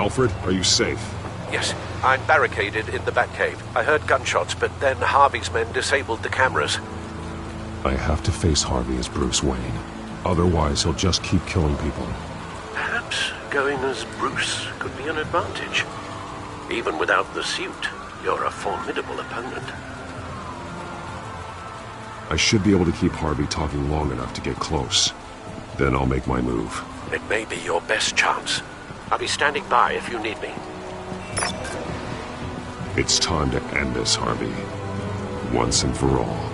Alfred, are you safe? Yes, I'm barricaded in the Batcave. I heard gunshots, but then Harvey's men disabled the cameras. I have to face Harvey as Bruce Wayne. Otherwise, he'll just keep killing people. Perhaps going as Bruce could be an advantage. Even without the suit, you're a formidable opponent. I should be able to keep Harvey talking long enough to get close. Then I'll make my move. It may be your best chance. I'll be standing by if you need me. It's time to end this, Harvey. Once and for all.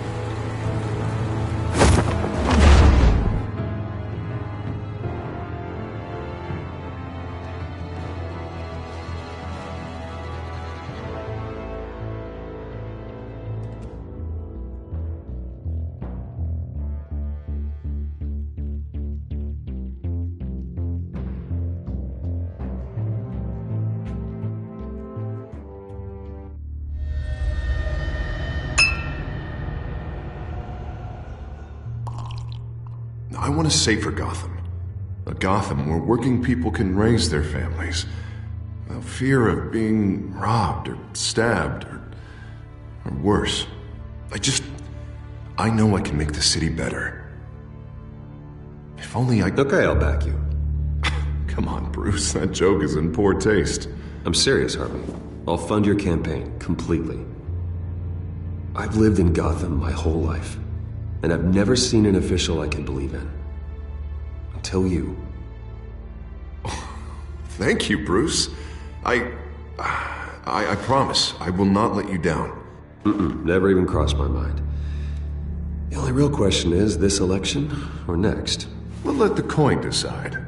I want a safer Gotham. A Gotham where working people can raise their families without fear of being robbed or stabbed or worse. I know I can make the city better. If only I... Okay, I'll back you. Come on, Bruce, that joke is in poor taste. I'm serious, Harvey. I'll fund your campaign, completely. I've lived in Gotham my whole life, and I've never seen an official I can believe in. Until you. Thank you, Bruce. I promise, I will not let you down. Never even crossed my mind. The only real question is, this election or next? We'll let the coin decide.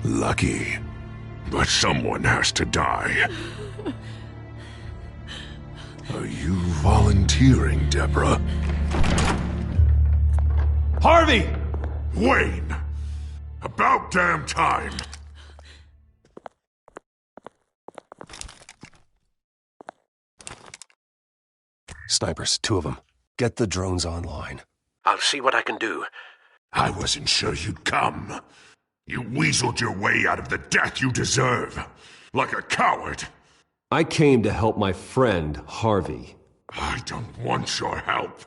Lucky. But someone has to die. Are you volunteering, Deborah? Harvey! Wayne! About damn time! Snipers, 2 of them. Get the drones online. I'll see what I can do. I wasn't sure you'd come. You weaseled your way out of the death you deserve. Like a coward. I came to help my friend, Harvey. I don't want your help.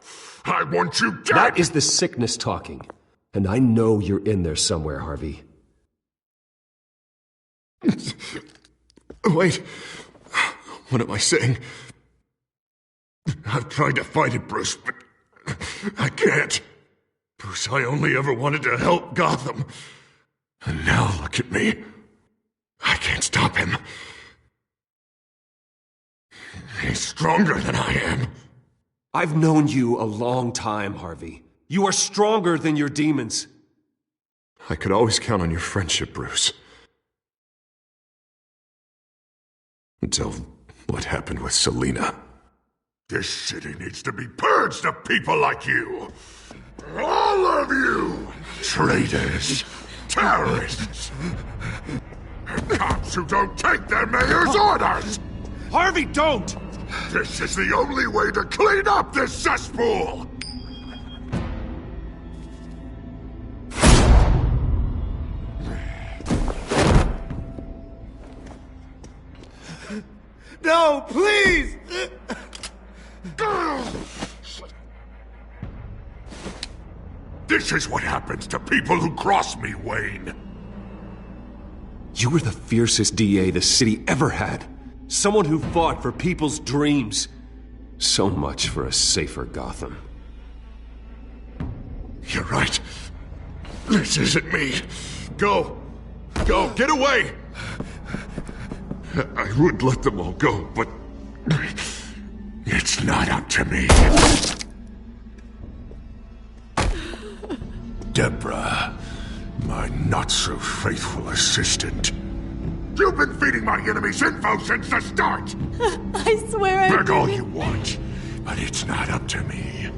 I want you dead! That is the sickness talking. And I know you're in there somewhere, Harvey. Wait. What am I saying? I've tried to fight it, Bruce, but I can't. Bruce, I only ever wanted to help Gotham. And now look at me. I can't stop him. He's stronger than I am. I've known you a long time, Harvey. You are stronger than your demons. I could always count on your friendship, Bruce. Until what happened with Selina. This city needs to be purged of people like you. All of you! Traitors! Terrorists! Cops who don't take their mayor's orders! Harvey, don't! This is the only way to clean up this cesspool! No, please! This is what happens to people who cross me, Wayne. You were the fiercest DA the city ever had. Someone who fought for people's dreams. So much for a safer Gotham. You're right. This isn't me. Go. Go. Get away. I would let them all go, but it's not up to me. Deborah, my not-so-faithful assistant. You've been feeding my enemies info since the start! I swear I Beg all you want, but it's not up to me.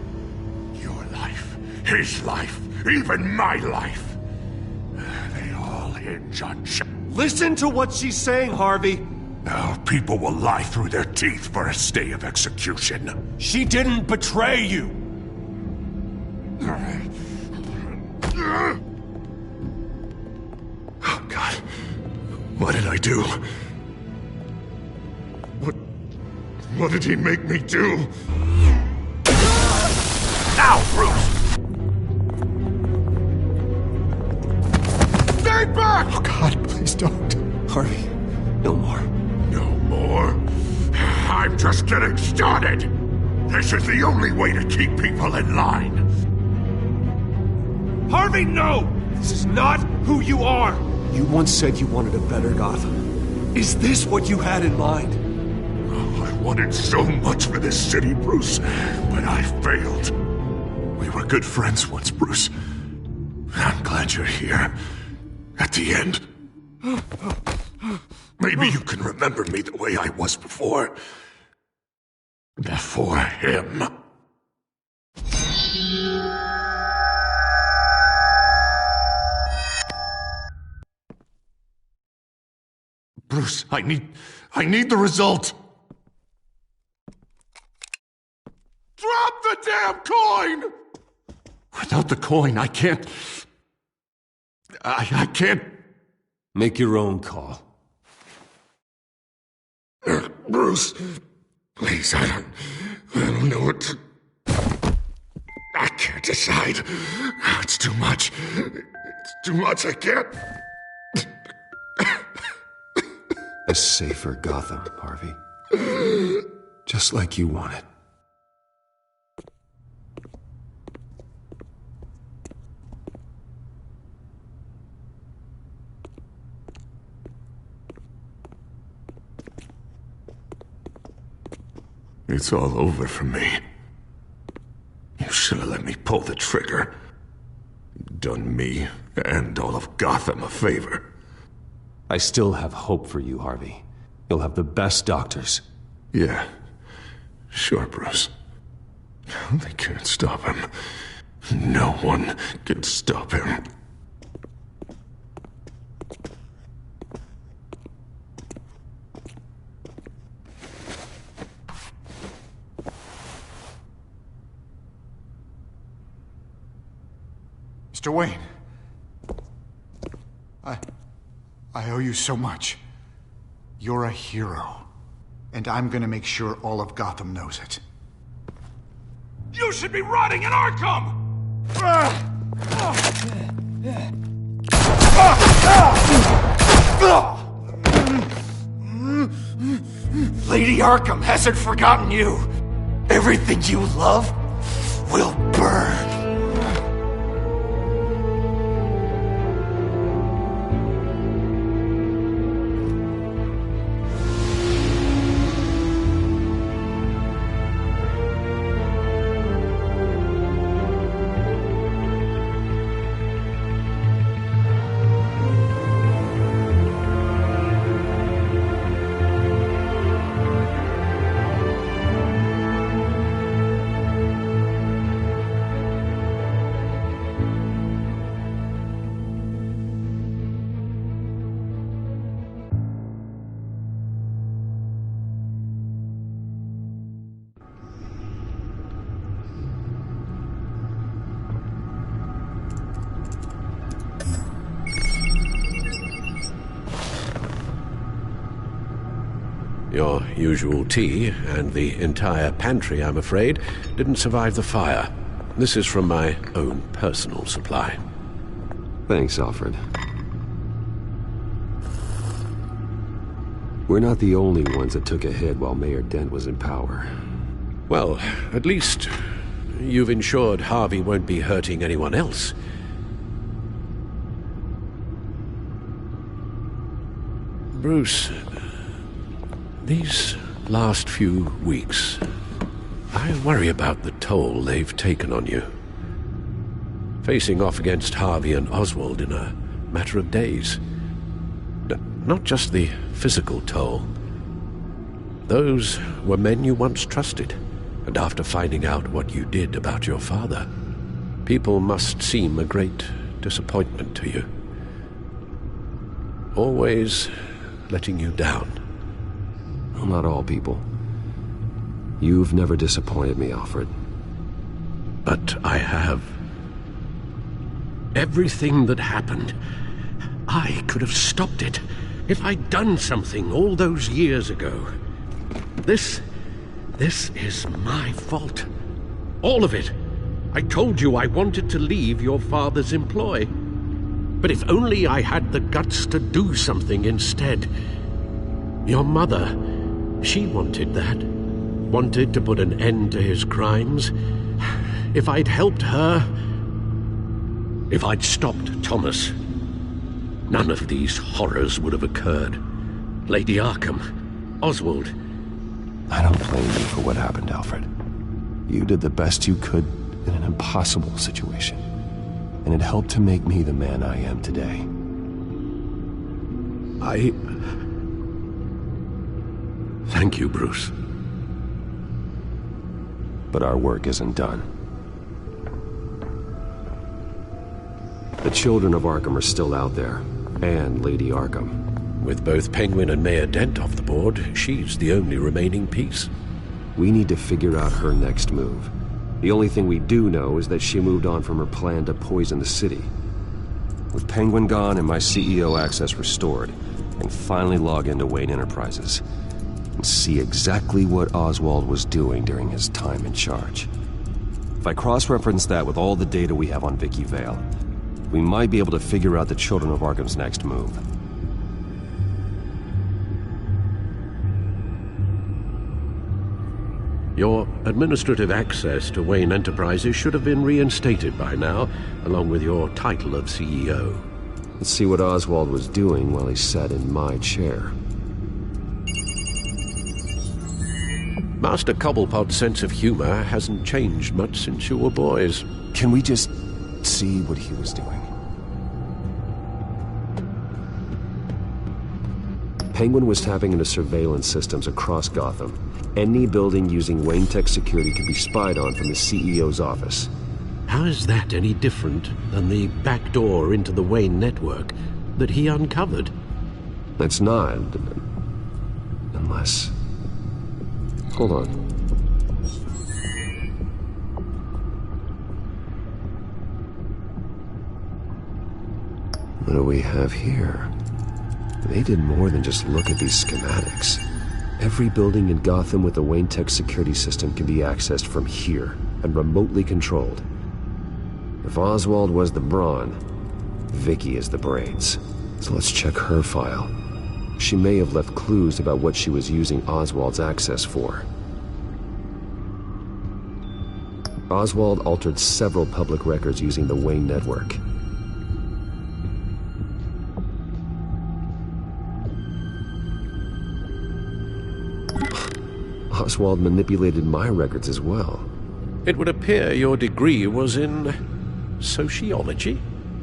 Your life, his life, even my life. They all hinge on... Listen to what she's saying, Harvey. Now people will lie through their teeth for a stay of execution. She didn't betray you! Oh, God. What did I do? What did he make me do? Now, Bruce! Stay back! Oh, God, please don't. Harvey, no more. No more? I'm just getting started! This is the only way to keep people in line. Harvey, no! This is not who you are! You once said you wanted a better Gotham. Is this what you had in mind? Oh, I wanted so much for this city, Bruce, but I failed. We were good friends once, Bruce. I'm glad you're here. At the end. Maybe you can remember me the way I was before. Before him. Bruce, I need the result. Drop the damn coin! Without the coin, I can't... I can't... Make your own call. Bruce, please, I don't know what to... I can't decide. It's too much. It's too much, I can't... A safer Gotham, Harvey. Just like you wanted. It's all over for me. You should have let me pull the trigger. Done me and all of Gotham a favor. I still have hope for you, Harvey. You'll have the best doctors. Yeah, sure, Bruce. They can't stop him. No one can stop him. Mr. Wayne. I owe you so much. You're a hero. And I'm gonna make sure all of Gotham knows it. You should be rotting in Arkham! Lady Arkham hasn't forgotten you. Everything you love will burn. Your usual tea and the entire pantry, I'm afraid, didn't survive the fire. This is from my own personal supply. Thanks, Alfred. We're not the only ones that took a hit while Mayor Dent was in power. Well, at least you've ensured Harvey won't be hurting anyone else. Bruce, these last few weeks, I worry about the toll they've taken on you. Facing off against Harvey and Oswald in a matter of days. Not just the physical toll. Those were men you once trusted, and after finding out what you did about your father, people must seem a great disappointment to you. Always letting you down. Well, not all people. You've never disappointed me, Alfred. But I have. Everything that happened, I could have stopped it if I'd done something all those years ago. This is my fault. All of it. I told you I wanted to leave your father's employ. But if only I had the guts to do something instead. Your mother, she wanted that. Wanted to put an end to his crimes. If I'd helped her, if I'd stopped Thomas, none of these horrors would have occurred. Lady Arkham, Oswald. I don't blame you for what happened, Alfred. You did the best you could in an impossible situation, and it helped to make me the man I am today. Thank you, Bruce. But our work isn't done. The children of Arkham are still out there, and Lady Arkham. With both Penguin and Mayor Dent off the board, she's the only remaining piece. We need to figure out her next move. The only thing we do know is that she moved on from her plan to poison the city. With Penguin gone and my CEO access restored, I can finally log into Wayne Enterprises and see exactly what Oswald was doing during his time in charge. If I cross-reference that with all the data we have on Vicky Vale, we might be able to figure out the Children of Arkham's next move. Your administrative access to Wayne Enterprises should have been reinstated by now, along with your title of CEO. Let's see what Oswald was doing while he sat in my chair. Master Cobblepot's sense of humor hasn't changed much since you were boys. Can we just see what he was doing? Penguin was tapping into surveillance systems across Gotham. Any building using Wayne Tech security could be spied on from the CEO's office. How is that any different than the back door into the Wayne network that he uncovered? It's not. Unless... Hold on. What do we have here? They did more than just look at these schematics. Every building in Gotham with the Wayne Tech security system can be accessed from here and remotely controlled. If Oswald was the brawn, Vicky is the brains. So let's check her file. She may have left clues about what she was using Oswald's access for. Oswald altered several public records using the Wayne network. Oswald manipulated my records as well. It would appear your degree was in sociology?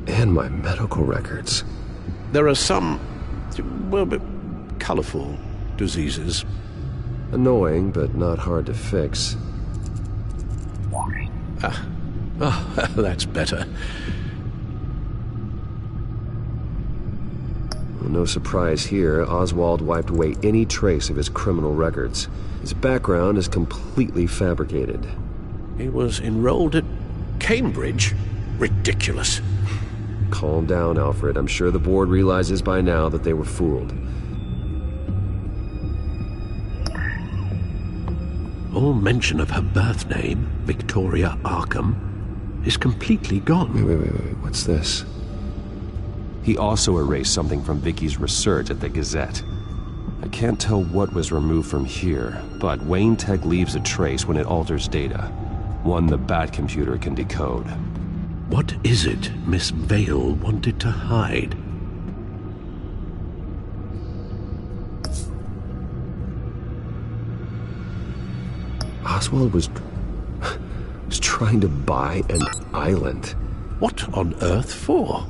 And my medical records. There are some, well, colorful diseases. Annoying, but not hard to fix. Oh, that's better. No surprise here, Oswald wiped away any trace of his criminal records. His background is completely fabricated. He was enrolled at Cambridge? Ridiculous. Calm down, Alfred. I'm sure the board realizes by now that they were fooled. All mention of her birth name, Victoria Arkham, is completely gone. Wait. What's this? He also erased something from Vicky's research at the Gazette. I can't tell what was removed from here, but Wayne Tech leaves a trace when it alters data. One the Bat computer can decode. What is it Miss Vale wanted to hide? Oswald was trying to buy an island. What on earth for?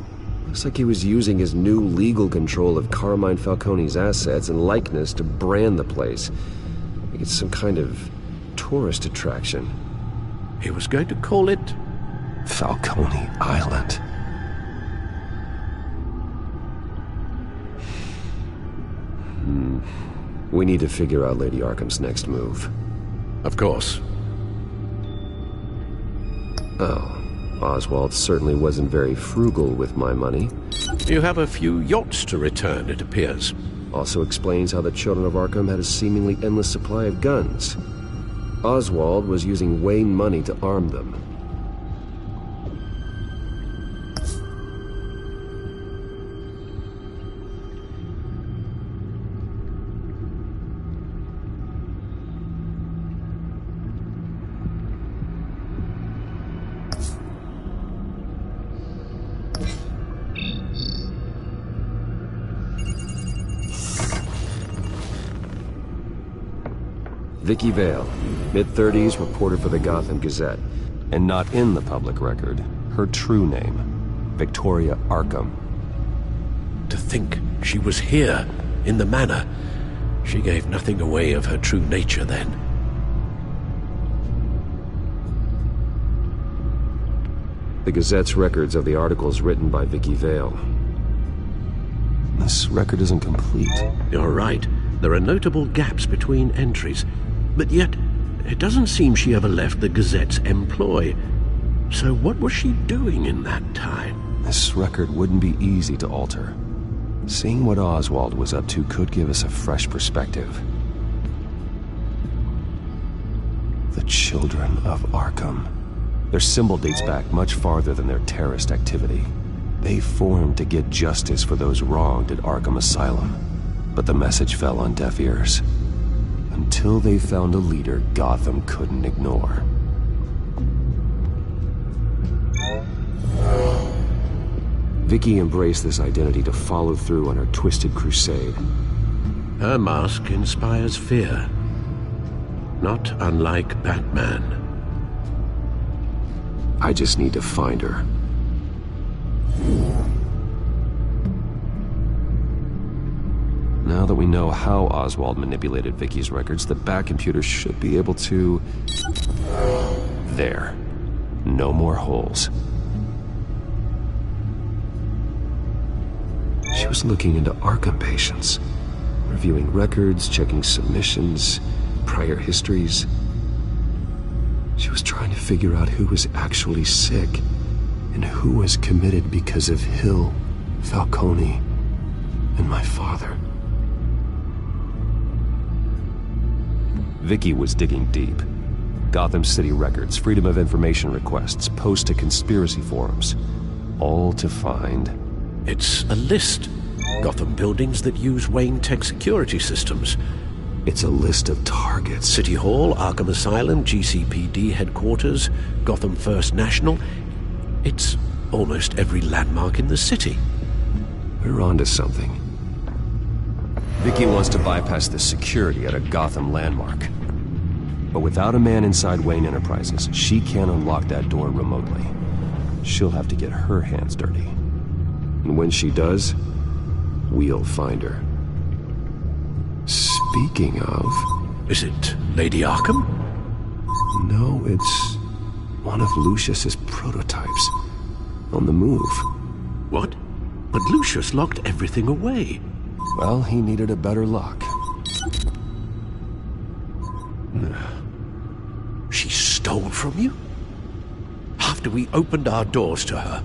Looks like he was using his new legal control of Carmine Falcone's assets and likeness to brand the place. Like it's some kind of tourist attraction. He was going to call it Falcone Island. We need to figure out Lady Arkham's next move. Of course. Oh, Oswald certainly wasn't very frugal with my money. You have a few yachts to return, it appears. Also explains how the Children of Arkham had a seemingly endless supply of guns. Oswald was using Wayne money to arm them. Vicky Vale, mid-30s, reporter for the Gotham Gazette. And not in the public record, her true name, Victoria Arkham. To think she was here, in the manor. She gave nothing away of her true nature then. The Gazette's records of the articles written by Vicky Vale. This record isn't complete. You're right. There are notable gaps between entries. But yet, it doesn't seem she ever left the Gazette's employ. So what was she doing in that time? This record wouldn't be easy to alter. Seeing what Oswald was up to could give us a fresh perspective. The Children of Arkham. Their symbol dates back much farther than their terrorist activity. They formed to get justice for those wronged at Arkham Asylum. But the message fell on deaf ears. Until they found a leader Gotham couldn't ignore. Vicky embraced this identity to follow through on her twisted crusade. Her mask inspires fear. Not unlike Batman. I just need to find her. Now that we know how Oswald manipulated Vicky's records, the back computer should be able to... There. No more holes. She was looking into Arkham patients, reviewing records, checking submissions, prior histories. She was trying to figure out who was actually sick and who was committed because of Hill, Falcone, and my father. Vicky was digging deep. Gotham City records, Freedom of Information requests, posts to conspiracy forums. All to find... It's a list. Gotham buildings that use Wayne Tech security systems. It's a list of targets. City Hall, Arkham Asylum, GCPD headquarters, Gotham First National. It's almost every landmark in the city. We're onto something. Vicky wants to bypass the security at a Gotham landmark. But without a man inside Wayne Enterprises, she can't unlock that door remotely. She'll have to get her hands dirty. And when she does, we'll find her. Speaking of... Is it Lady Arkham? No, it's one of Lucius's prototypes. On the move. What? But Lucius locked everything away. Well, he needed a better lock. She stole from you? After we opened our doors to her?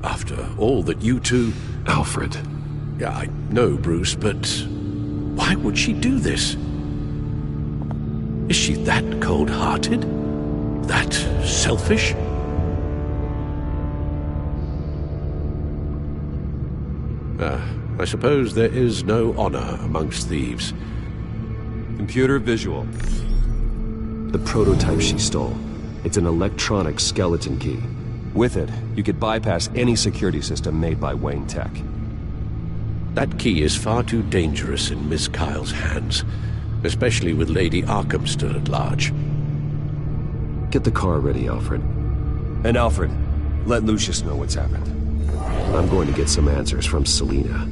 After all that you two... Alfred. Yeah, I know, Bruce, but why would she do this? Is she that cold-hearted? That selfish? I suppose there is no honor amongst thieves. Computer visual. The prototype she stole. It's an electronic skeleton key. With it, you could bypass any security system made by Wayne Tech. That key is far too dangerous in Miss Kyle's hands, especially with Lady Arkham still at large. Get the car ready, Alfred. And Alfred, let Lucius know what's happened. I'm going to get some answers from Selina.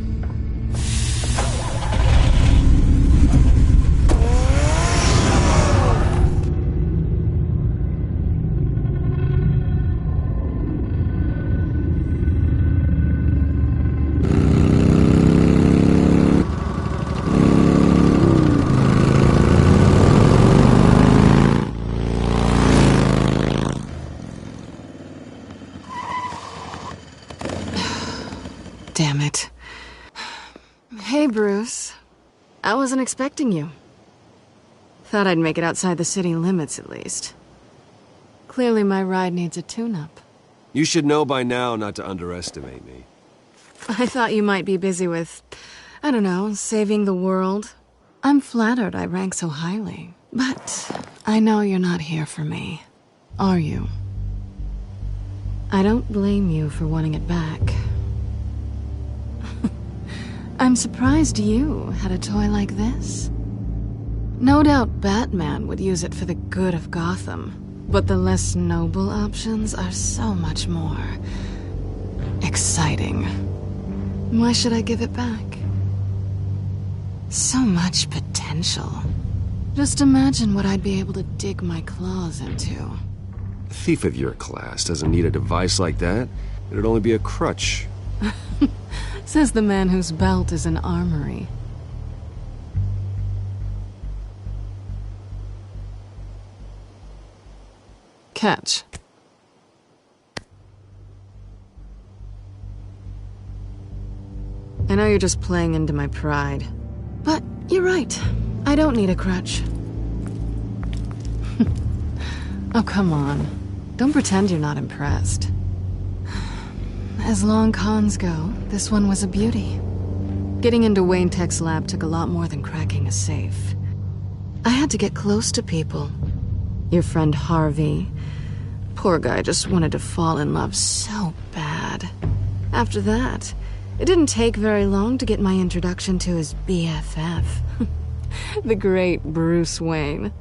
damn it. Hey, Bruce. I wasn't expecting you. Thought I'd make it outside the city limits, at least. Clearly my ride needs a tune-up. You should know by now not to underestimate me. I thought you might be busy with, I don't know, saving the world. I'm flattered I rank so highly. But I know you're not here for me, are you? I don't blame you for wanting it back. I'm surprised you had a toy like this. No doubt Batman would use it for the good of Gotham, but the less noble options are so much more exciting. Why should I give it back? So much potential. Just imagine what I'd be able to dig my claws into. A thief of your class doesn't need a device like that. It'd only be a crutch. Says the man whose belt is an armory. Catch. I know you're just playing into my pride. But you're right. I don't need a crutch. Oh, come on. Don't pretend you're not impressed. As long cons go, this one was a beauty. Getting into Wayne Tech's lab took a lot more than cracking a safe. I had to get close to people. Your friend Harvey. Poor guy just wanted to fall in love so bad. After that, it didn't take very long to get my introduction to his BFF. The great Bruce Wayne.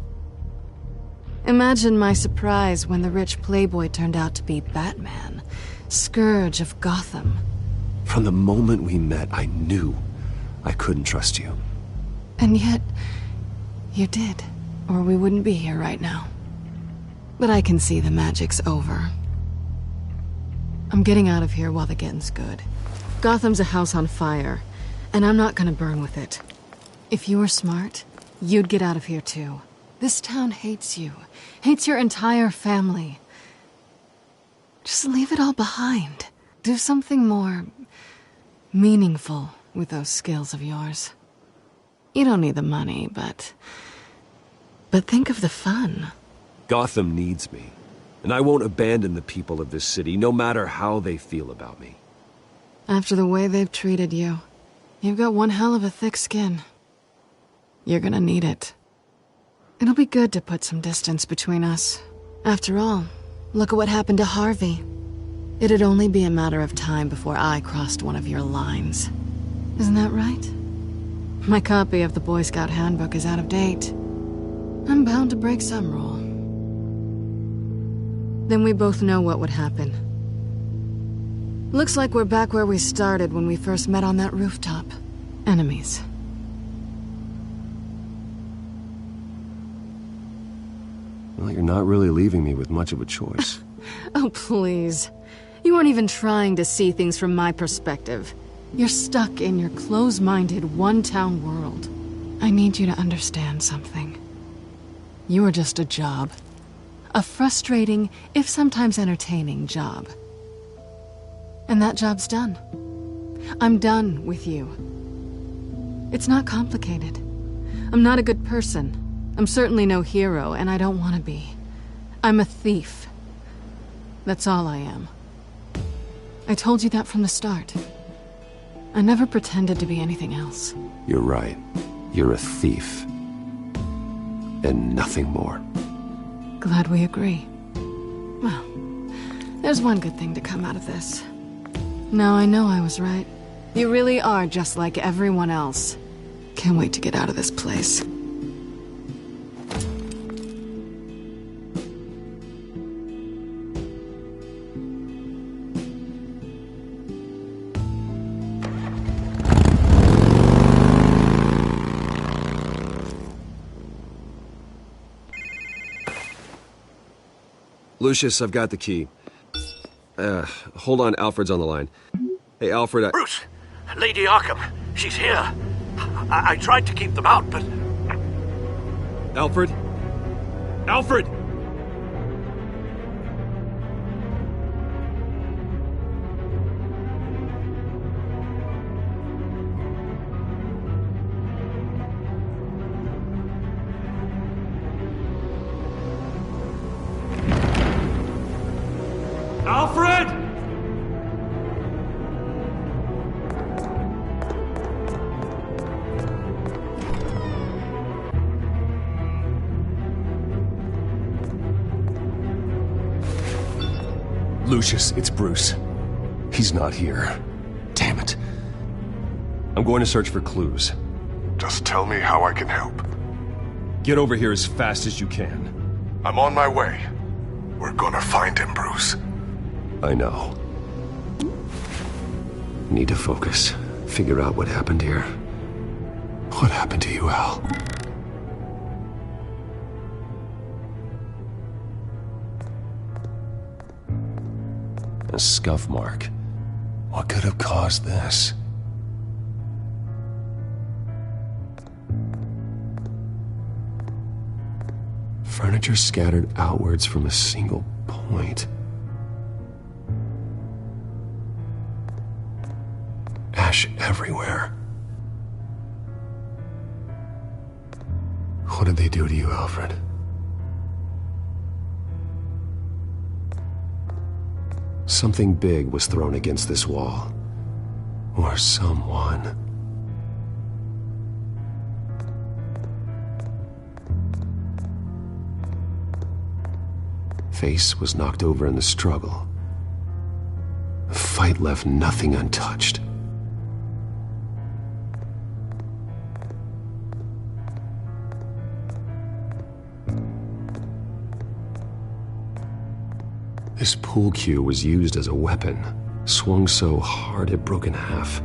Imagine my surprise when the rich playboy turned out to be Batman, Scourge of Gotham. From the moment we met, I knew I couldn't trust you. And yet, you did, or we wouldn't be here right now. But I can see the magic's over. I'm getting out of here while the getting's good. Gotham's a house on fire, and I'm not gonna burn with it. If you were smart, you'd get out of here too. This town hates you, hates your entire family. Just leave it all behind. Do something more meaningful with those skills of yours. You don't need the money, but think of the fun. Gotham needs me, and I won't abandon the people of this city, no matter how they feel about me. After the way they've treated you, you've got one hell of a thick skin. You're gonna need it. It'll be good to put some distance between us. After all, look at what happened to Harvey. It'd only be a matter of time before I crossed one of your lines. Isn't that right? My copy of the Boy Scout Handbook is out of date. I'm bound to break some rule. Then we both know what would happen. Looks like we're back where we started when we first met on that rooftop. Enemies. Well, you're not really leaving me with much of a choice. Oh, please. You aren't even trying to see things from my perspective. You're stuck in your close-minded, one-town world. I need you to understand something. You are just a job. A frustrating, if sometimes entertaining, job. And that job's done. I'm done with you. It's not complicated. I'm not a good person. I'm certainly no hero, and I don't want to be. I'm a thief. That's all I am. I told you that from the start. I never pretended to be anything else. You're right. You're a thief. And nothing more. Glad we agree. Well, there's one good thing to come out of this. Now I know I was right. You really are just like everyone else. Can't wait to get out of this place. Lucius, I've got the key. Hold on, Alfred's on the line. Hey, Alfred, Bruce! Lady Arkham, she's here. I tried to keep them out, but... Alfred? Alfred! Lucius, it's Bruce. He's not here. Damn it. I'm going to search for clues. Just tell me how I can help. Get over here as fast as you can. I'm on my way. We're gonna find him, Bruce. I know. Need to focus. Figure out what happened here. What happened to you, Al? A scuff mark. What could have caused this? Furniture scattered outwards from a single point. Ash everywhere. What did they do to you, Alfred? Something big was thrown against this wall. Or someone. Face was knocked over in the struggle. The fight left nothing untouched. This pool cue was used as a weapon, swung so hard it broke in half.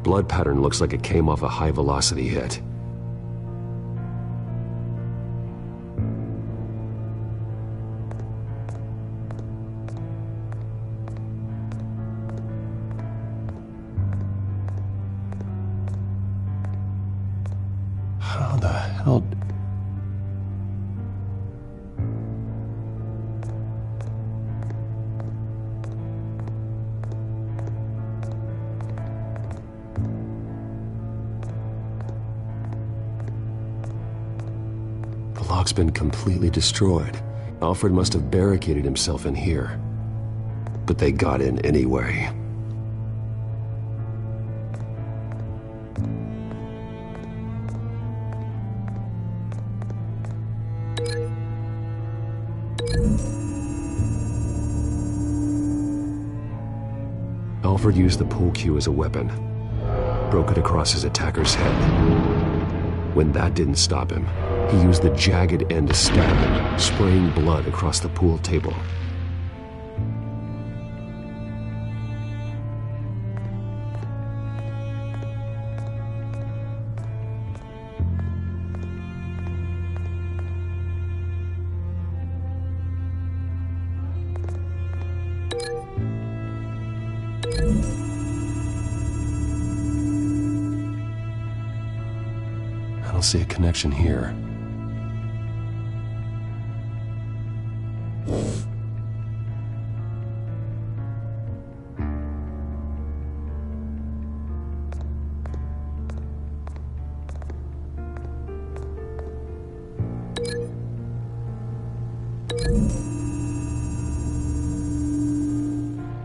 Blood pattern looks like it came off a high-velocity hit. How the hell... The lock's been completely destroyed. Alfred must have barricaded himself in here. But they got in anyway. Alfred used the pool cue as a weapon. Broke it across his attacker's head. When that didn't stop him, he used the jagged end to stab him, spraying blood across the pool table. I don't see a connection here.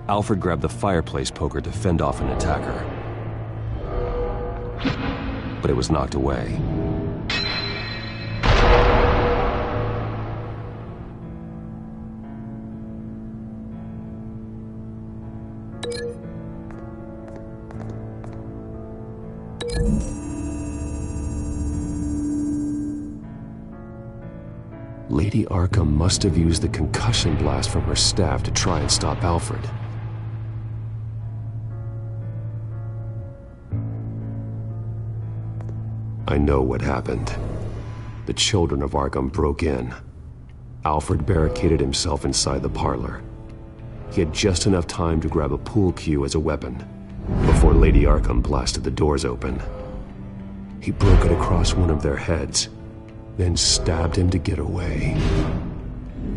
Alfred grabbed the fireplace poker to fend off an attacker. But it was knocked away. Lady Arkham must have used the concussion blast from her staff to try and stop Alfred. I know what happened. The children of Arkham broke in. Alfred barricaded himself inside the parlor. He had just enough time to grab a pool cue as a weapon before Lady Arkham blasted the doors open. He broke it across one of their heads, then stabbed him to get away.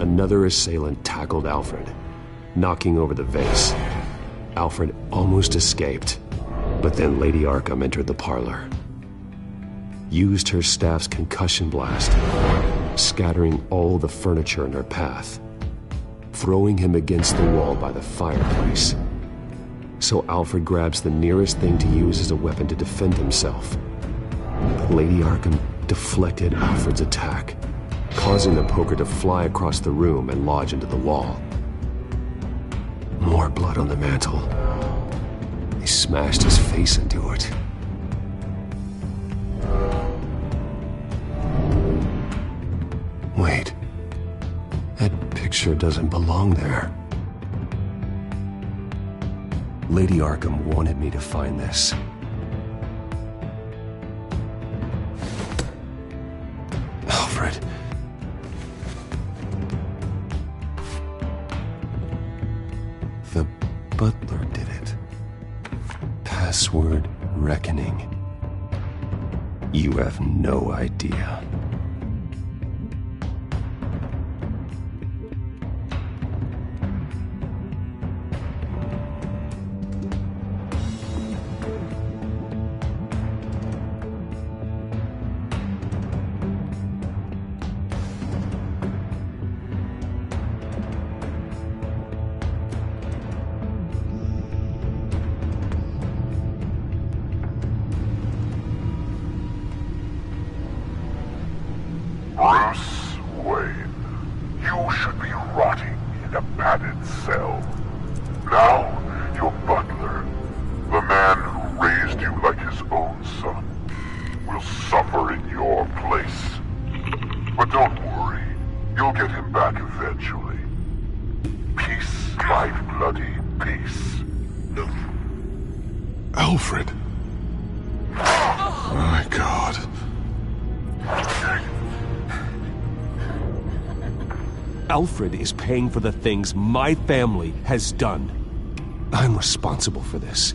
Another assailant tackled Alfred, knocking over the vase. Alfred almost escaped, but then Lady Arkham entered the parlor. Used her staff's concussion blast, scattering all the furniture in her path, throwing him against the wall by the fireplace. So Alfred grabs the nearest thing to use as a weapon to defend himself, Lady Arkham deflected Alfred's attack, causing the poker to fly across the room and lodge into the wall. More blood on the mantle. He smashed his face into it. Wait. That picture doesn't belong there. Lady Arkham wanted me to find this. Alfred. The butler did it. Password reckoning. You have no idea. Bruce Wayne, you should be rotting in a padded cell. Now, your butler, the man who raised you like his own son, will suffer in your place. But don't worry, you'll get him back eventually. Peace, my bloody peace. Alfred. My God. Alfred is paying for the things my family has done. I'm responsible for this.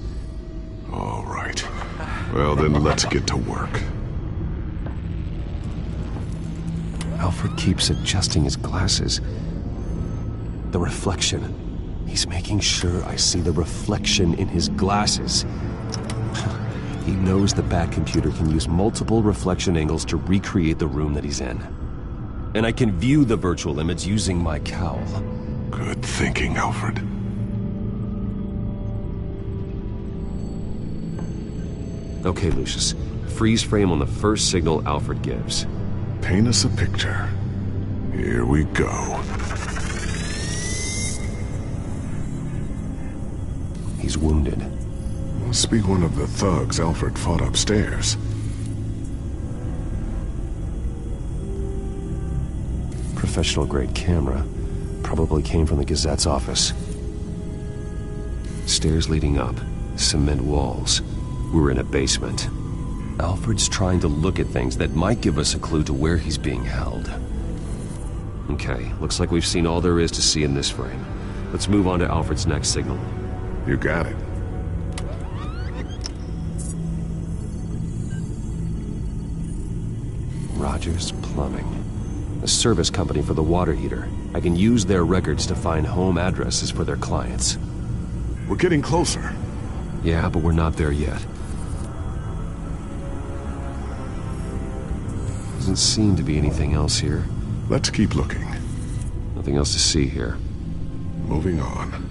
All right. Well, then let's get to work. Alfred keeps adjusting his glasses. The reflection. He's making sure I see the reflection in his glasses. He knows the Bat-computer can use multiple reflection angles to recreate the room that he's in. And I can view the virtual image using my cowl. Good thinking, Alfred. Okay, Lucius. Freeze frame on the first signal Alfred gives. Paint us a picture. Here we go. He's wounded. Must be one of the thugs Alfred fought upstairs. Professional-grade camera. Probably came from the Gazette's office. Stairs leading up. Cement walls. We're in a basement. Alfred's trying to look at things that might give us a clue to where he's being held. Okay, looks like we've seen all there is to see in this frame. Let's move on to Alfred's next signal. You got it. Rogers Plumbing. A service company for the water heater. I can use their records to find home addresses for their clients. We're getting closer. Yeah, but we're not there yet. Doesn't seem to be anything else here. Let's keep looking. Nothing else to see here. Moving on.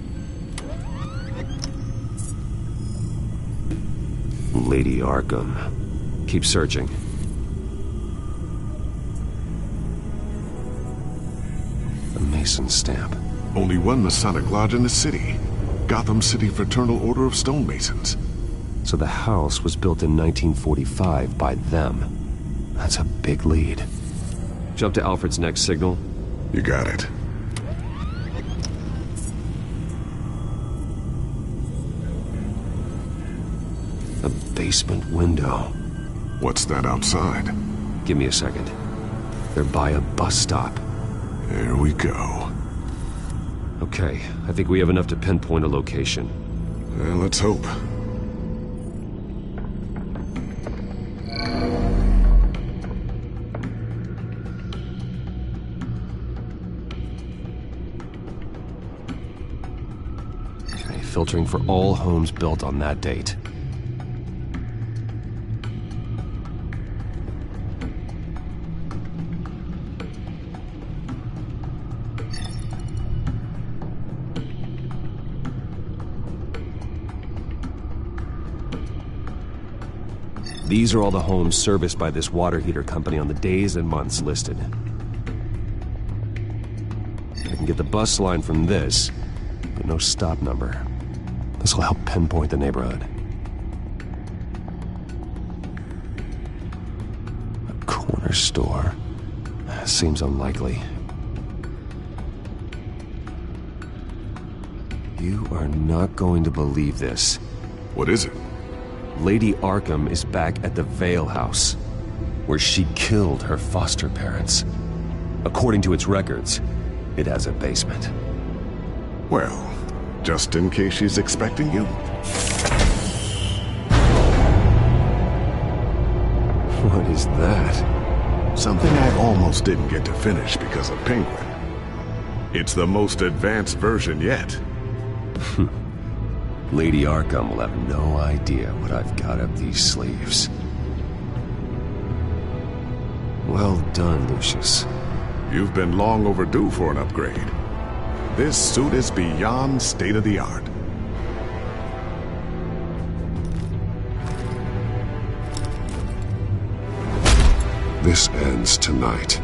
Lady Arkham. Keep searching. A Mason stamp. Only one Masonic lodge in the city. Gotham City Fraternal Order of Stonemasons. So the house was built in 1945 by them. That's a big lead. Jump to Alfred's next signal. You got it. A basement window. What's that outside? Give me a second. They're by a bus stop. Here we go. Okay, I think we have enough to pinpoint a location. Well, let's hope. Okay, filtering for all homes built on that date. These are all the homes serviced by this water heater company on the days and months listed. I can get the bus line from this, but no stop number. This will help pinpoint the neighborhood. A corner store. Seems unlikely. You are not going to believe this. What is it? Lady Arkham is back at the Vale House, where she killed her foster parents. According to its records, it has a basement. Well, just in case she's expecting you. What is that? Something I almost didn't get to finish because of Penguin. It's the most advanced version yet. Lady Arkham will have no idea what I've got up these sleeves. Well done, Lucius. You've been long overdue for an upgrade. This suit is beyond state-of-the-art. This ends tonight.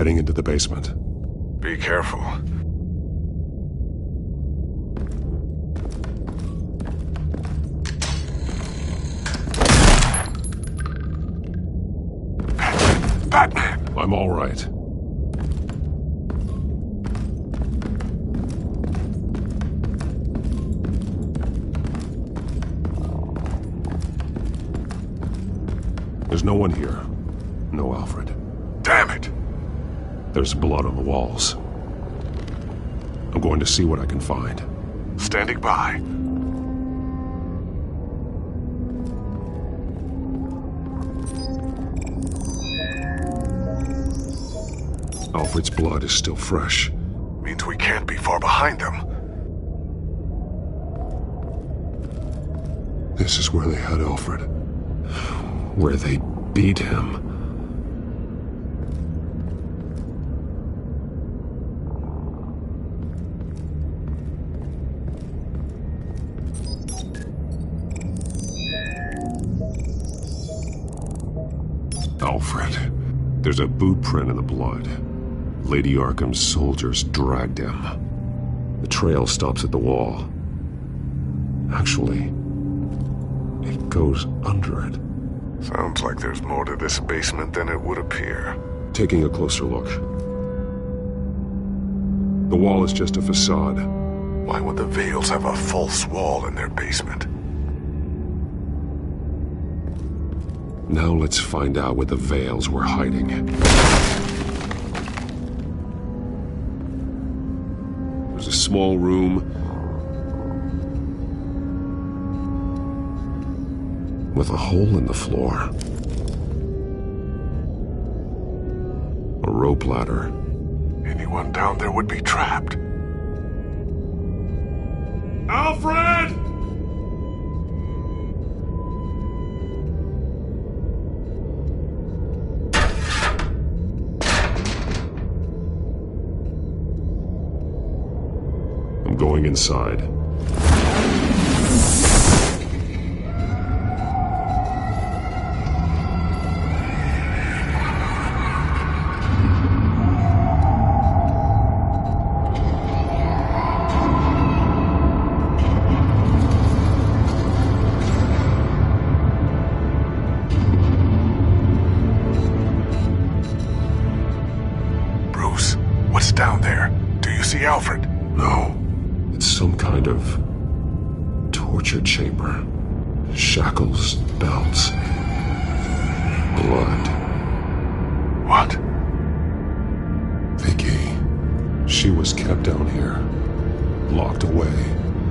heading into the basement. Be careful. Batman! I'm all right. There's no one here. No Alfred. Damn it! There's blood on the walls. I'm going to see what I can find. Standing by. Alfred's blood is still fresh. Means we can't be far behind them. This is where they had Alfred. Where they beat him. Alfred. There's a boot print in the blood. Lady Arkham's soldiers dragged him. The trail stops at the wall. Actually, it goes under it. Sounds like there's more to this basement than it would appear. Taking a closer look. The wall is just a facade. Why would the Vales have a false wall in their basement? Now let's find out where the Vales were hiding. There's a small room with a hole in the floor. A rope ladder. Anyone down there would be trapped. Alfred! I'm going inside. Bruce, what's down there? Do you see Alfred? No. It's some kind of torture chamber. Shackles, belts, blood. What? Vicky. She was kept down here, locked away.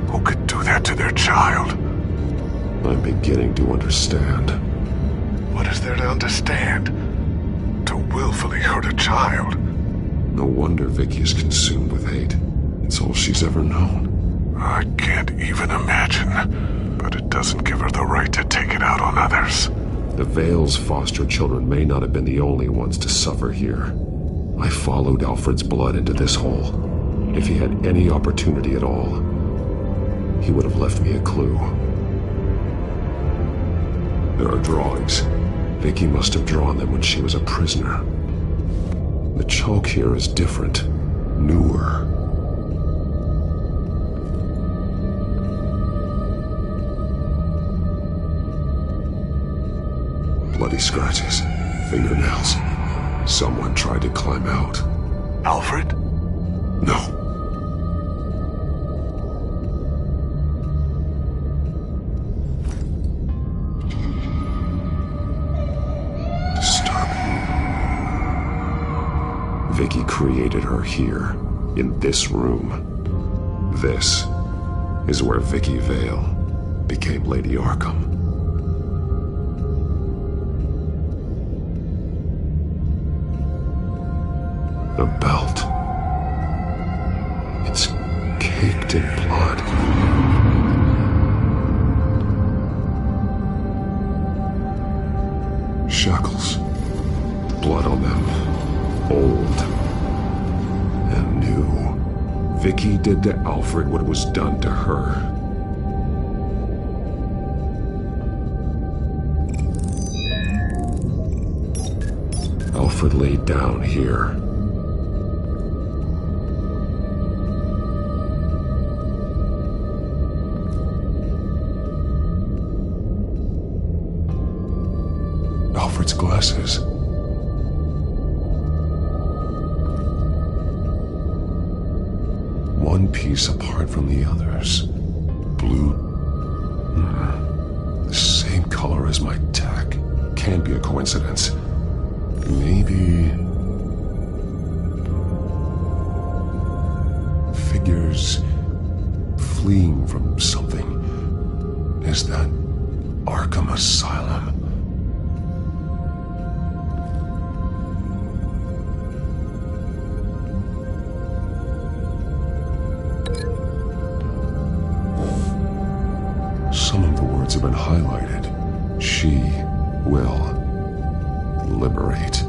Who could do that to their child? I'm beginning to understand. What is there to understand? To willfully hurt a child? No wonder Vicky is consumed with hate. It's all she's ever known. I can't even imagine, but it doesn't give her the right to take it out on others. The Vale's foster children may not have been the only ones to suffer here. I followed Alfred's blood into this hole. If he had any opportunity at all, he would have left me a clue. There are drawings. Vicky must have drawn them when she was a prisoner. The chalk here is different, newer. Bloody scratches, fingernails. Someone tried to climb out. Alfred? No. Disturbing. Vicky created her here, in this room. This is where Vicky Vale became Lady Arkham. The belt. It's caked in blood. Shackles. Blood on them. Old. And new. Vicky did to Alfred what was done to her. Alfred laid down here. Alfred's glasses. One piece apart from the others. Blue. The same color as my tech. Can't be a coincidence. Maybe... figures fleeing from something. Is that Arkham Asylum? Some of the words have been highlighted. She will liberate.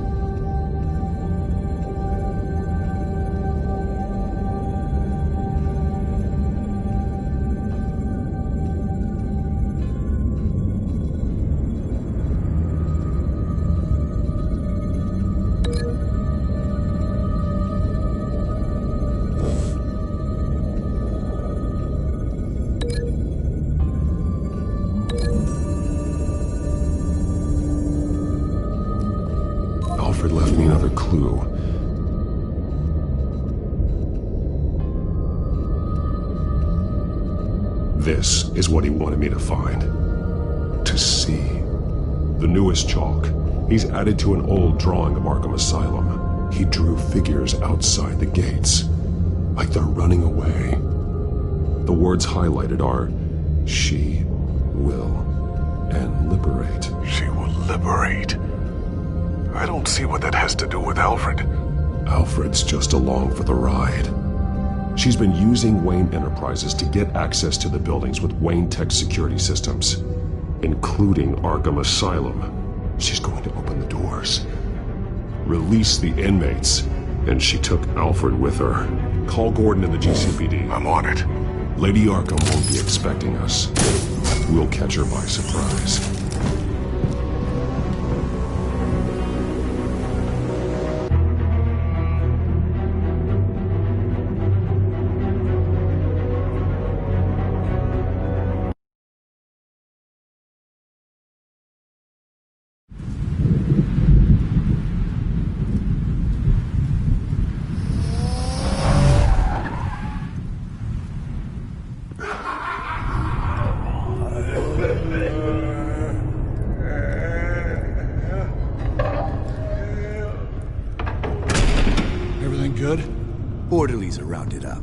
Alfred left me another clue. This is what he wanted me to find. To see. The newest chalk. He's added to an old drawing of Arkham Asylum. He drew figures outside the gates. Like they're running away. The words highlighted are, she will, and liberate. She will liberate. I don't see what that has to do with Alfred. Alfred's just along for the ride. She's been using Wayne Enterprises to get access to the buildings with Wayne Tech security systems, including Arkham Asylum. She's going to open the doors, release the inmates, and she took Alfred with her. Call Gordon in the GCPD. I'm on it. Lady Arkham won't be expecting us. We'll catch her by surprise. Everything good? Orderlies are rounded up.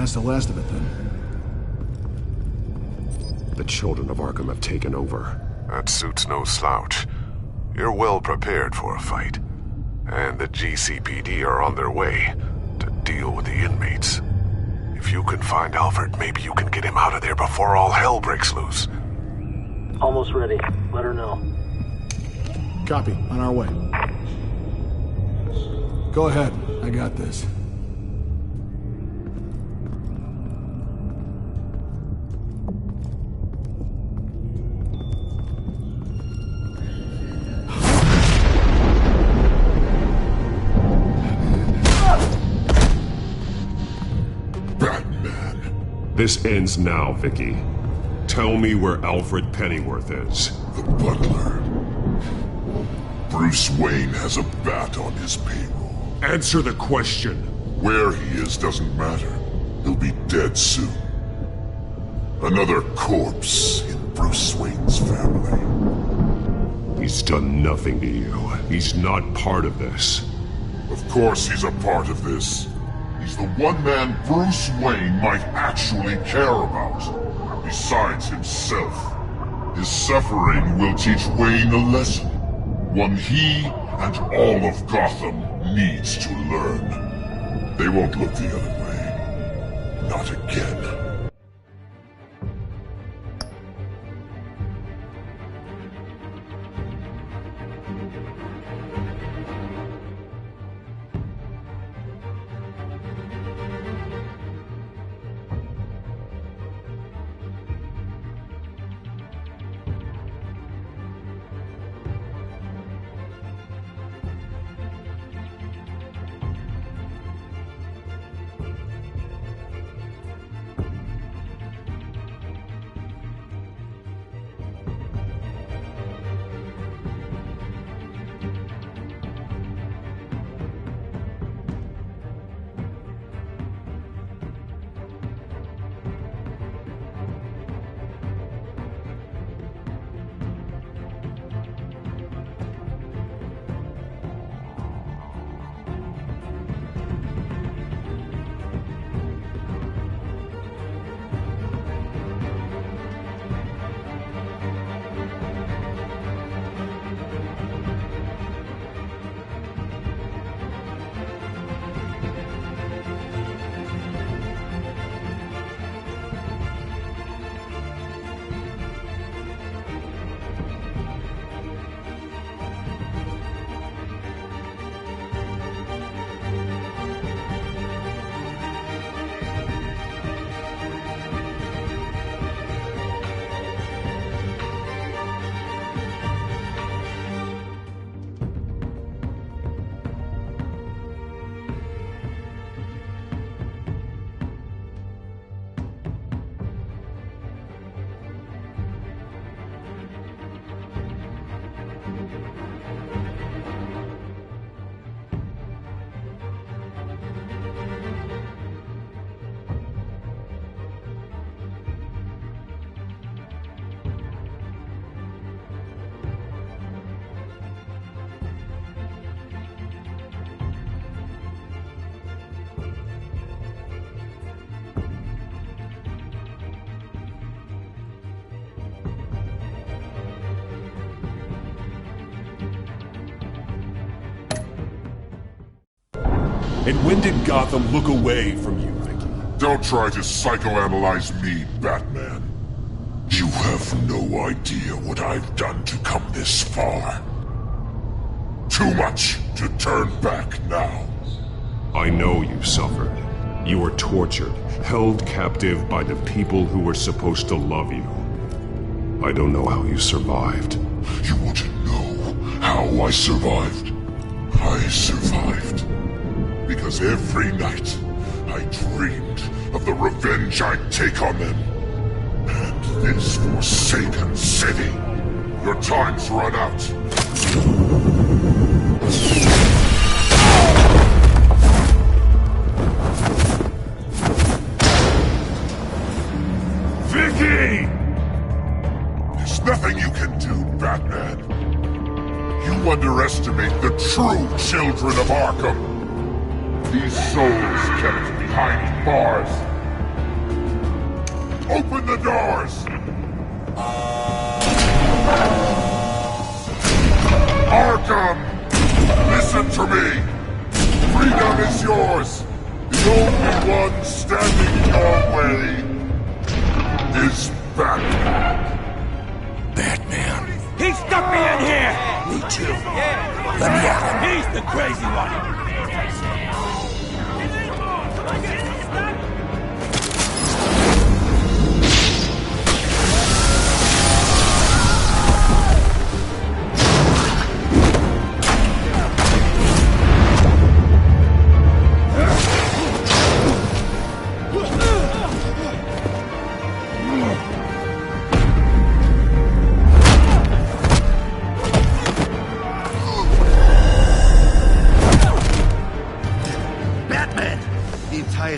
That's the last of it, then. The children of Arkham have taken over. That suit's no slouch. You're well prepared for a fight. And the GCPD are on their way to deal with the inmates. If you can find Alfred, maybe you can get him out of there before all hell breaks loose. Almost ready. Let her know. Copy. On our way. Go ahead. I got this. This ends now, Vicky. Tell me where Alfred Pennyworth is. The butler. Bruce Wayne has a bat on his payroll. Answer the question. Where he is doesn't matter. He'll be dead soon. Another corpse in Bruce Wayne's family. He's done nothing to you. He's not part of this. Of course he's a part of this. He's the one man Bruce Wayne might actually care about. Besides himself. His suffering will teach Wayne a lesson. One he and all of Gotham needs to learn. They won't look the other way. Not again. And when did Gotham look away from you, Vicky? Don't try to psychoanalyze me, Batman. You have no idea what I've done to come this far. Too much to turn back now. I know you suffered. You were tortured, held captive by the people who were supposed to love you. I don't know how you survived. You want to know how I survived? I survived because every night I dreamed of the revenge I'd take on them. And this forsaken city. Your time's run out. Vicky! There's nothing you can do, Batman. You underestimate the true children of Arkham. These souls kept behind bars Open the doors! Arkham! Listen to me! Freedom is yours! The only one standing in your way is Batman. Batman. He stuck me in here! Me too. Let me out. He's the crazy one.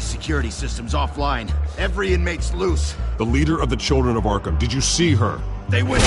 Security system's offline. Every inmate's loose. The leader of the Children of Arkham, did you see her? They went...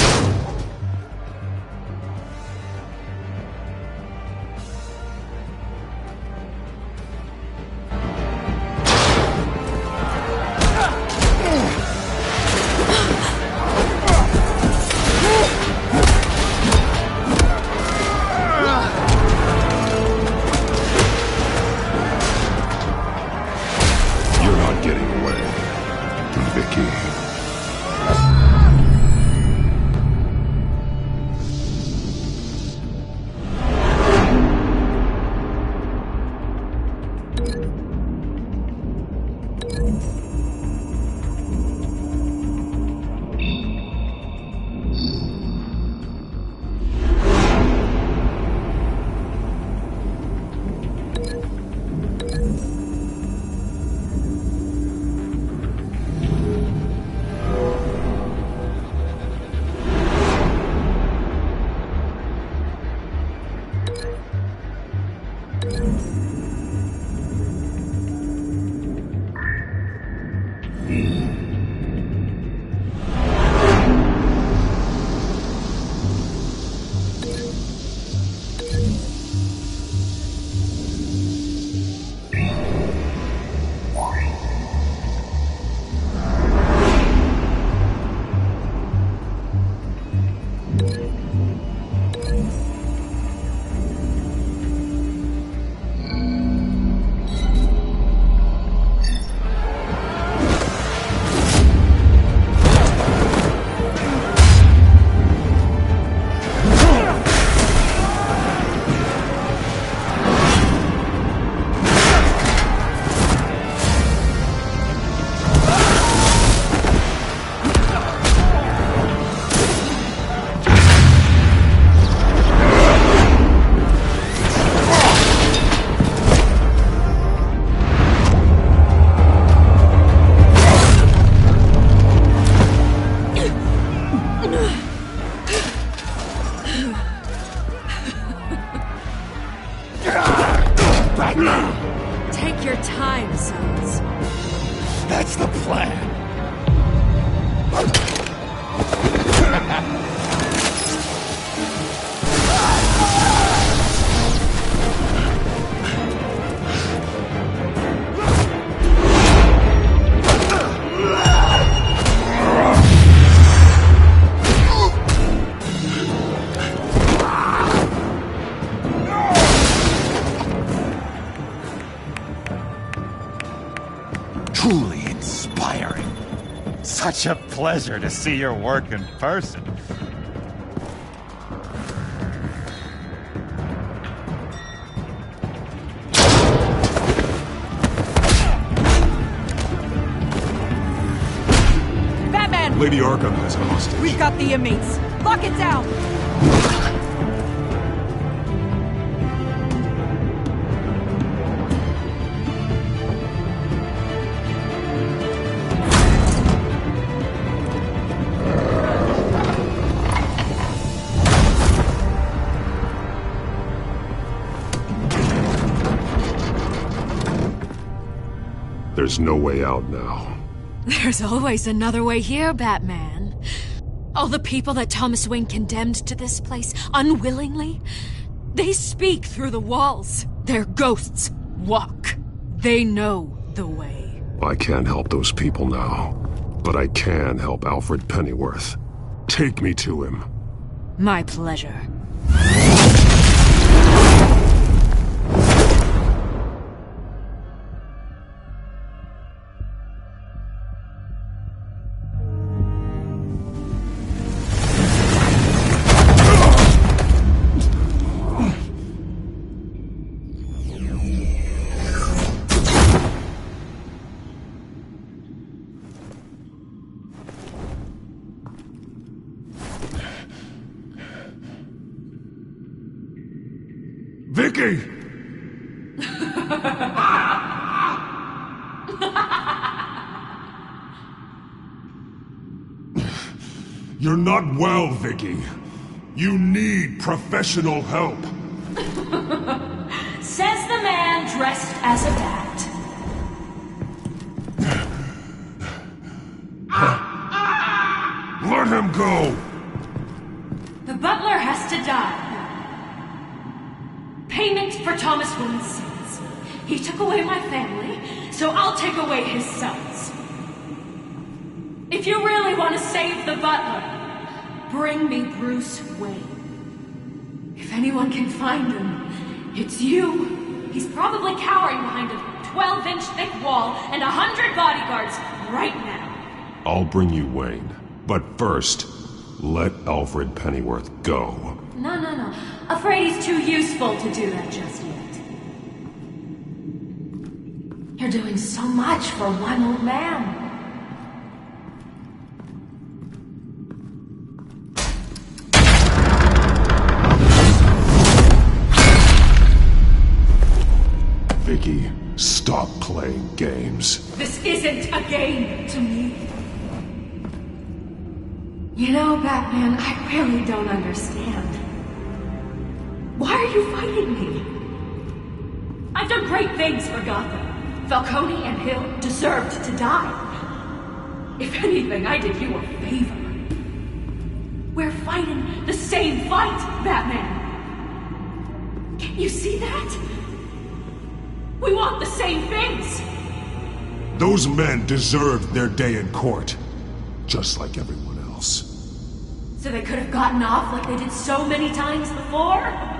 Take your time, sons. That's the plan. Truly inspiring. Such a pleasure to see your work in person. Batman! Lady Arkham has a hostage. We've got the inmates. Lock it down! There's no way out now. There's always another way here, Batman. All the people that Thomas Wayne condemned to this place unwillingly, they speak through the walls. Their ghosts walk. They know the way. I can't help those people now. But I can help Alfred Pennyworth. Take me to him. My pleasure. Vicky! You're not well, Vicky. You need professional help. Says the man dressed as a bat. Let him go! The butler has to die. Payment for Thomas Wayne's sins. He took away my family, so I'll take away his sons. If you really want to save the butler, bring me Bruce Wayne. If anyone can find him, it's you. He's probably cowering behind a 12-inch thick wall and 100 bodyguards right now. I'll bring you Wayne. But first, let Alfred Pennyworth go. No. Afraid he's too useful to do that just yet. You're doing so much for one old man. Vicky, stop playing games. This isn't a game to me. You know, Batman, I really don't understand. Why are you fighting me? I've done great things for Gotham. Falcone and Hill deserved to die. If anything, I did you a favor. We're fighting the same fight, Batman. Can't you see that? We want the same things. Those men deserved their day in court, just like everyone else. So they could have gotten off like they did so many times before?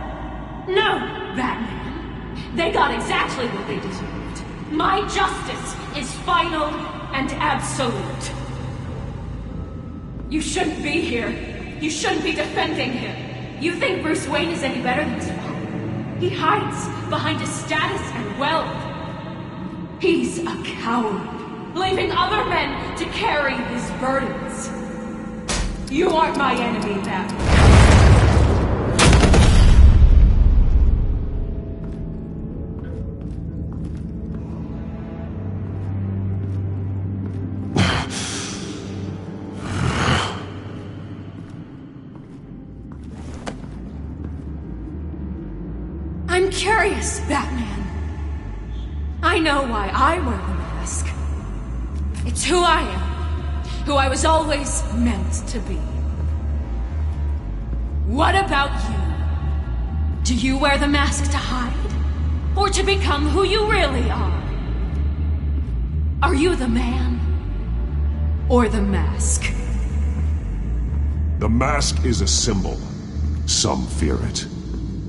No, Batman. They got exactly what they deserved. My justice is final and absolute. You shouldn't be here. You shouldn't be defending him. You think Bruce Wayne is any better than his father? He hides behind his status and wealth. He's a coward, leaving other men to carry his burdens. You aren't my enemy, Batman. I'm curious, Batman. I know why I wear the mask. It's who I am, who I was always meant to be. What about you? Do you wear the mask to hide? Or to become who you really are? Are you the man? Or the mask? The mask is a symbol. Some fear it.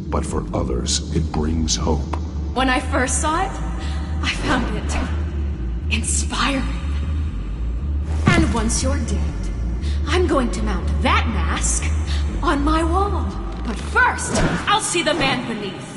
But for others, it brings hope. When I first saw it, I found it inspiring. And once you're dead, I'm going to mount that mask on my wall. But first, I'll see the man beneath.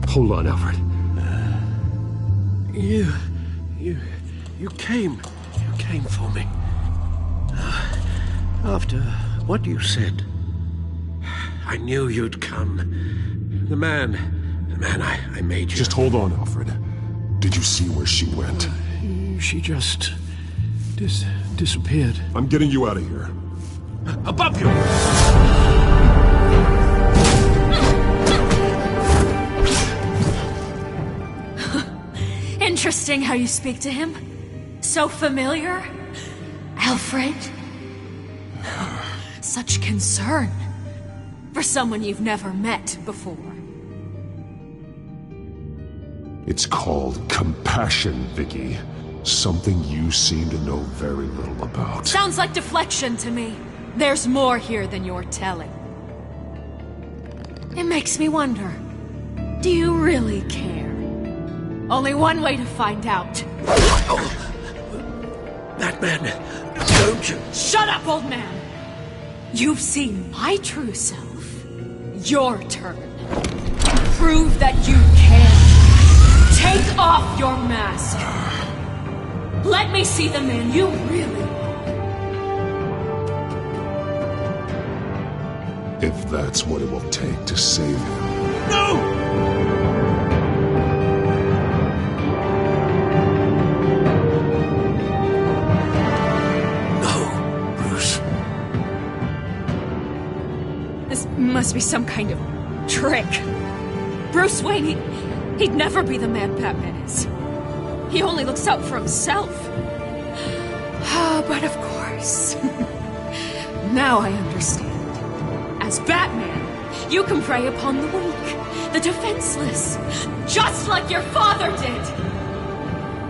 Hold on, Alfred. You came for me. After what you said, I knew you'd come. The man Batman, I made you. Just hold on, Alfred. Did you see where she went? She just... disappeared. I'm getting you out of here. Above you! Interesting how you speak to him. So familiar. Alfred. Such concern. For someone you've never met before. It's called compassion, Vicky. Something you seem to know very little about. Sounds like deflection to me. There's more here than you're telling. It makes me wonder. Do you really care? Only one way to find out. Batman, don't you... Shut up, old man! You've seen my true self. Your turn. Prove that you can. Take off your mask. Let me see the man you really are. If that's what it will take to save him. No! Must be some kind of trick. Bruce Wayne, he'd never be the man Batman is. He only looks out for himself. But of course. Now I understand. As Batman, you can prey upon the weak, the defenseless, just like your father did.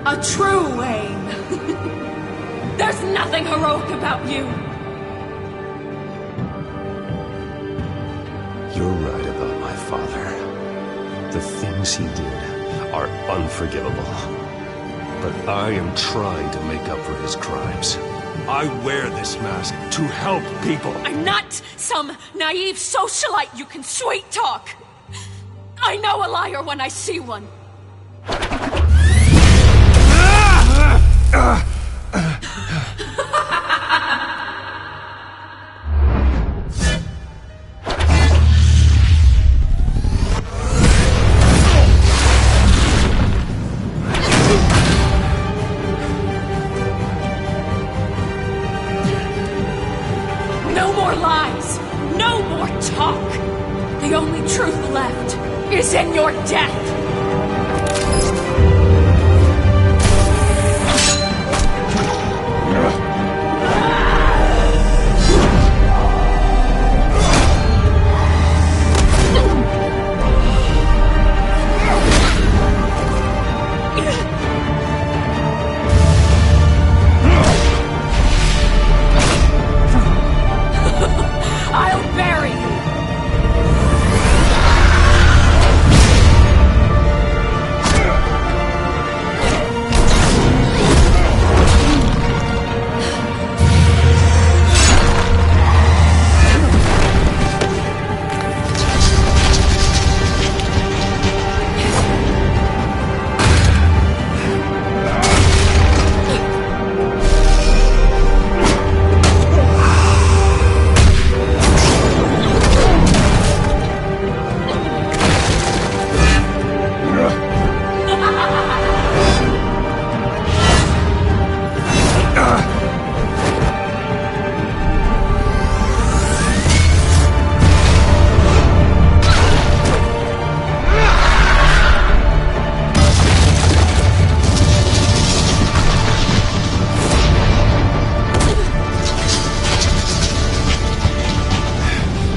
A true Wayne. There's nothing heroic about you. You're right about my father. The things he did are unforgivable. But I am trying to make up for his crimes. I wear this mask to help people. I'm not some naive socialite you can sweet talk. I know a liar when I see one. Is in your death! I'll bury you!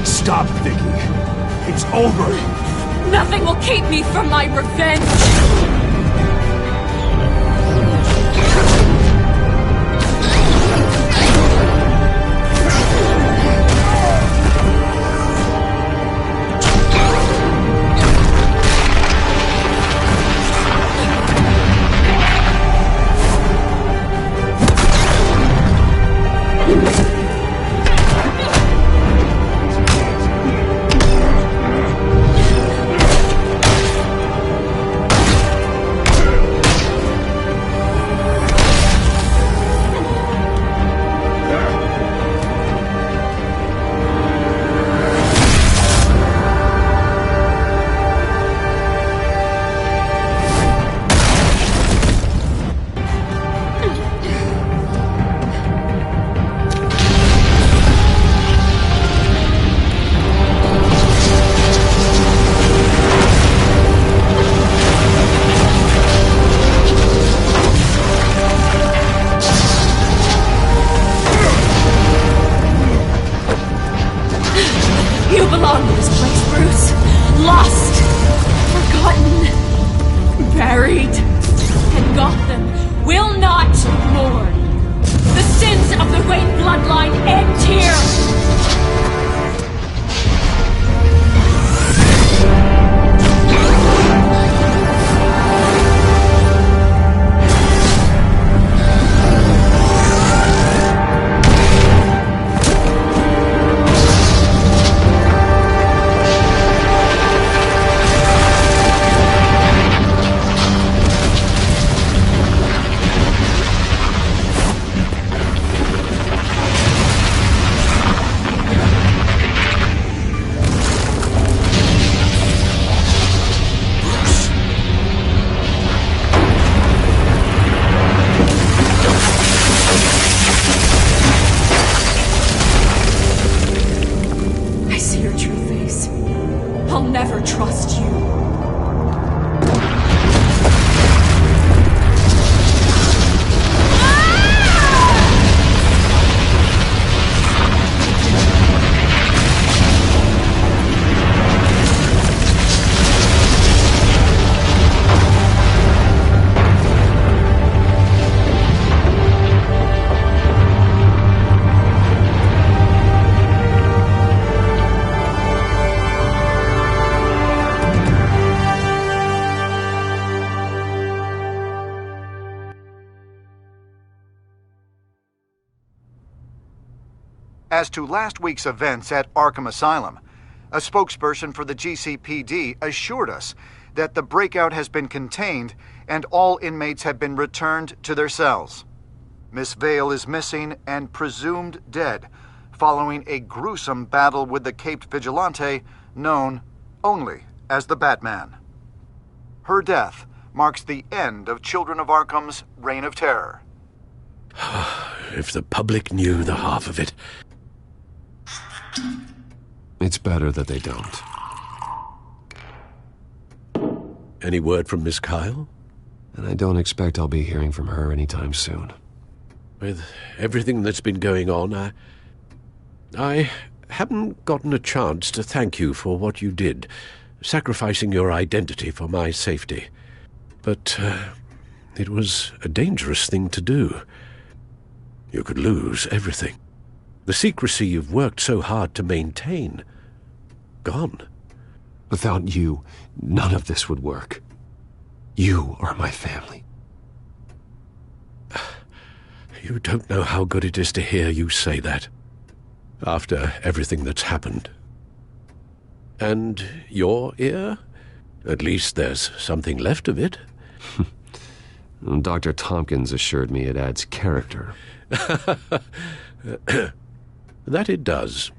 Stop, Vicky. It's over. Nothing will keep me from my revenge. You belong in this place, Bruce. Lost, forgotten, buried. And Gotham will not mourn. The sins of the Wayne bloodline end here. As to last week's events at Arkham Asylum, a spokesperson for the GCPD assured us that the breakout has been contained and all inmates have been returned to their cells. Miss Vale is missing and presumed dead, following a gruesome battle with the caped vigilante known only as the Batman. Her death marks the end of Children of Arkham's reign of terror. If the public knew the half of it. It's better that they don't. Any word from Miss Kyle? And I don't expect I'll be hearing from her anytime soon. With everything that's been going on, I haven't gotten a chance to thank you for what you did, sacrificing your identity for my safety. But it was a dangerous thing to do. You could lose everything. The secrecy you've worked so hard to maintain. Gone. Without you, none of this would work. You are my family. You don't know how good it is to hear you say that. After everything that's happened. And your ear? At least there's something left of it. Dr. Tompkins assured me it adds character. That it does.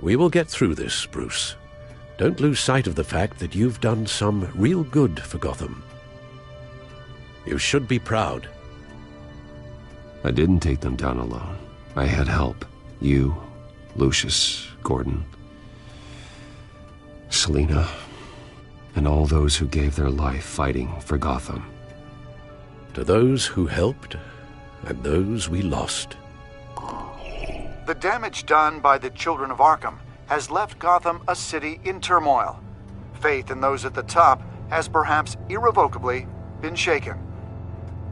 We will get through this, Bruce. Don't lose sight of the fact that you've done some real good for Gotham. You should be proud. I didn't take them down alone. I had help. You, Lucius, Gordon, Selina, and all those who gave their life fighting for Gotham. To those who helped, and those we lost. The damage done by the Children of Arkham has left Gotham a city in turmoil. Faith in those at the top has perhaps irrevocably been shaken.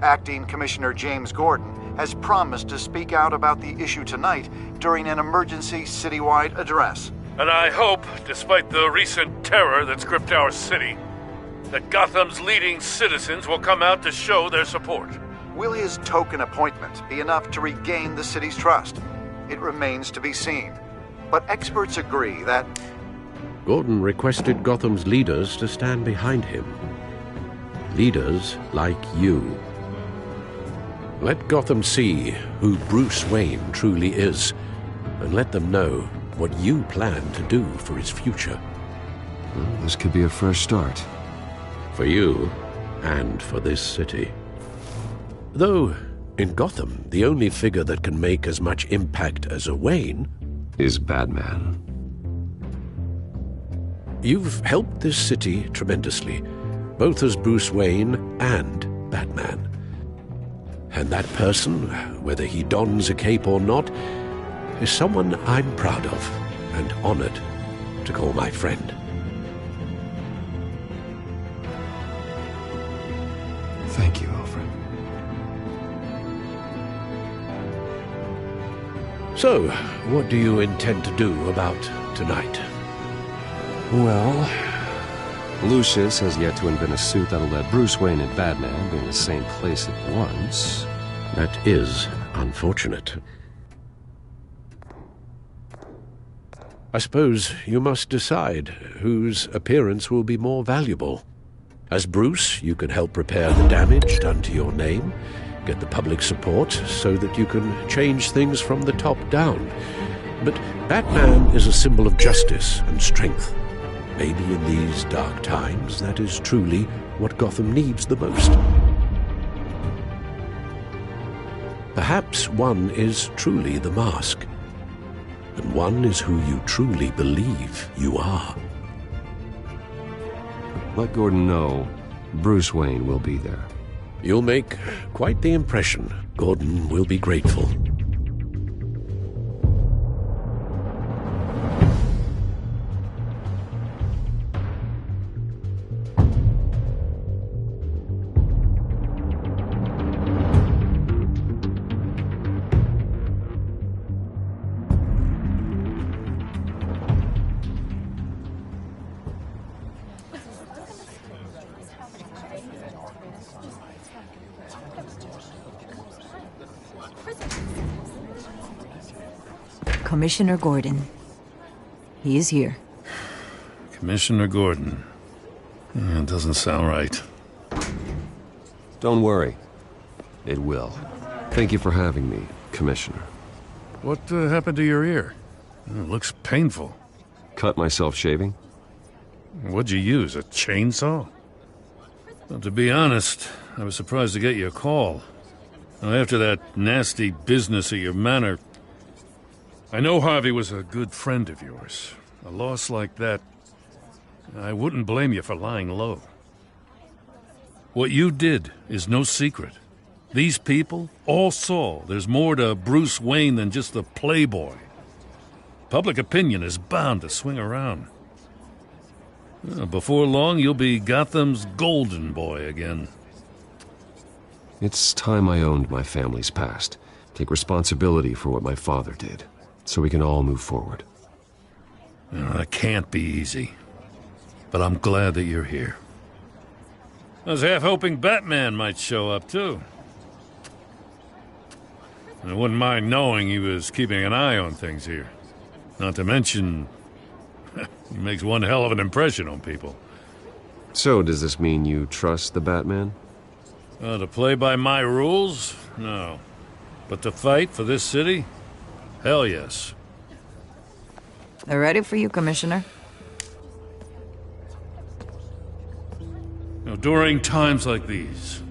Acting Commissioner James Gordon has promised to speak out about the issue tonight during an emergency citywide address. And I hope, despite the recent terror that's gripped our city, that Gotham's leading citizens will come out to show their support. Will his token appointment be enough to regain the city's trust? It remains to be seen. But experts agree that... Gordon requested Gotham's leaders to stand behind him. Leaders like you. Let Gotham see who Bruce Wayne truly is, and let them know what you plan to do for his future. Well, this could be a fresh start. For you, and for this city. Though, in Gotham, the only figure that can make as much impact as a Wayne... is Batman. You've helped this city tremendously, both as Bruce Wayne and Batman. And that person, whether he dons a cape or not, is someone I'm proud of and honored to call my friend. Thank you, Alfred. So, what do you intend to do about tonight? Well, Lucius has yet to invent a suit that'll let Bruce Wayne and Batman be in the same place at once. That is unfortunate. I suppose you must decide whose appearance will be more valuable. As Bruce, you can help repair the damage done to your name, get the public support so that you can change things from the top down. But Batman is a symbol of justice and strength. Maybe in these dark times, that is truly what Gotham needs the most. Perhaps one is truly the mask, and one is who you truly believe you are. Let Gordon know Bruce Wayne will be there. You'll make quite the impression. Gordon will be grateful. Commissioner Gordon. He is here. Commissioner Gordon. It doesn't sound right. Don't worry. It will. Thank you for having me, Commissioner. What happened to your ear? It looks painful. Cut myself shaving? What'd you use, a chainsaw? Well, to be honest, I was surprised to get your call. Now, after that nasty business at your manor, I know Harvey was a good friend of yours. A loss like that, I wouldn't blame you for lying low. What you did is no secret. These people all saw there's more to Bruce Wayne than just the playboy. Public opinion is bound to swing around. Before long, you'll be Gotham's golden boy again. It's time I owned my family's past. Take responsibility for what my father did, so we can all move forward. That can't be easy. But I'm glad that you're here. I was half hoping Batman might show up, too. I wouldn't mind knowing he was keeping an eye on things here. Not to mention, he makes one hell of an impression on people. So, does this mean you trust the Batman? To play by my rules? No. But to fight for this city? Hell yes. They're ready for you, Commissioner. During times like these,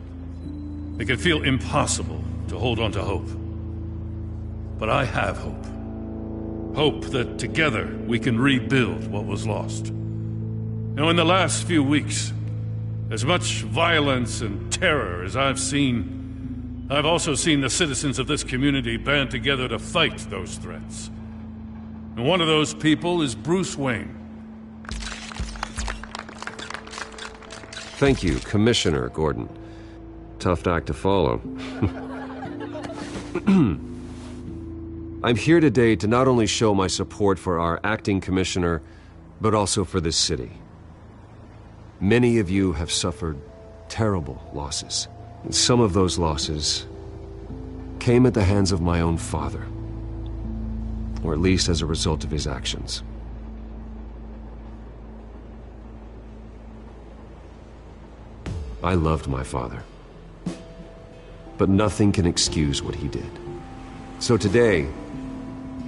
it can feel impossible to hold on to hope. But I have hope. Hope that together we can rebuild what was lost. In the last few weeks, as much violence and terror as I've seen, I've also seen the citizens of this community band together to fight those threats. And one of those people is Bruce Wayne. Thank you, Commissioner Gordon. Tough act to follow. I'm here today to not only show my support for our acting commissioner, but also for this city. Many of you have suffered terrible losses. And some of those losses came at the hands of my own father, or at least as a result of his actions. I loved my father, but nothing can excuse what he did. So today,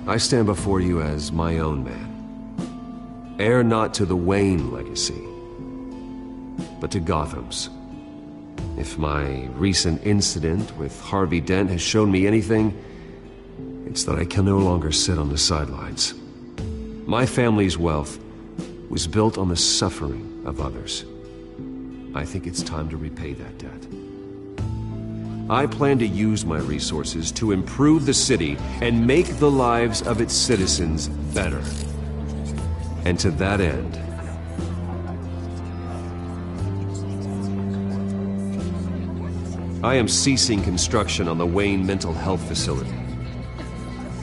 I stand before you as my own man, heir not to the Wayne legacy, but to Gotham's. If my recent incident with Harvey Dent has shown me anything, it's that I can no longer sit on the sidelines. My family's wealth was built on the suffering of others. I think it's time to repay that debt. I plan to use my resources to improve the city and make the lives of its citizens better. And to that end, I am ceasing construction on the Wayne Mental Health Facility.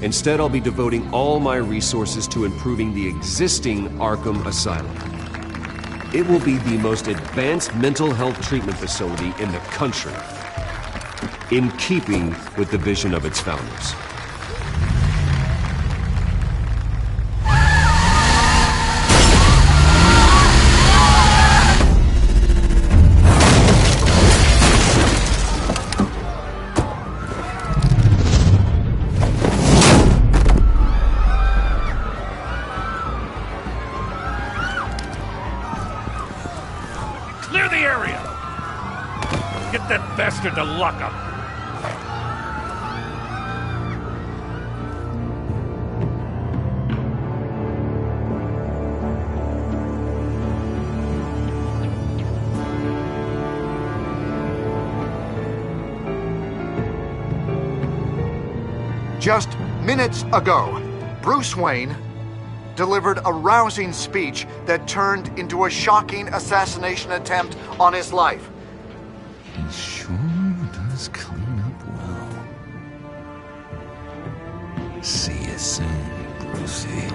Instead, I'll be devoting all my resources to improving the existing Arkham Asylum. It will be the most advanced mental health treatment facility in the country, in keeping with the vision of its founders. Clear the area! Get that bastard to lock up! Just minutes ago, Bruce Wayne delivered a rousing speech that turned into a shocking assassination attempt on his life. He sure does clean up well. See you soon, Brucey.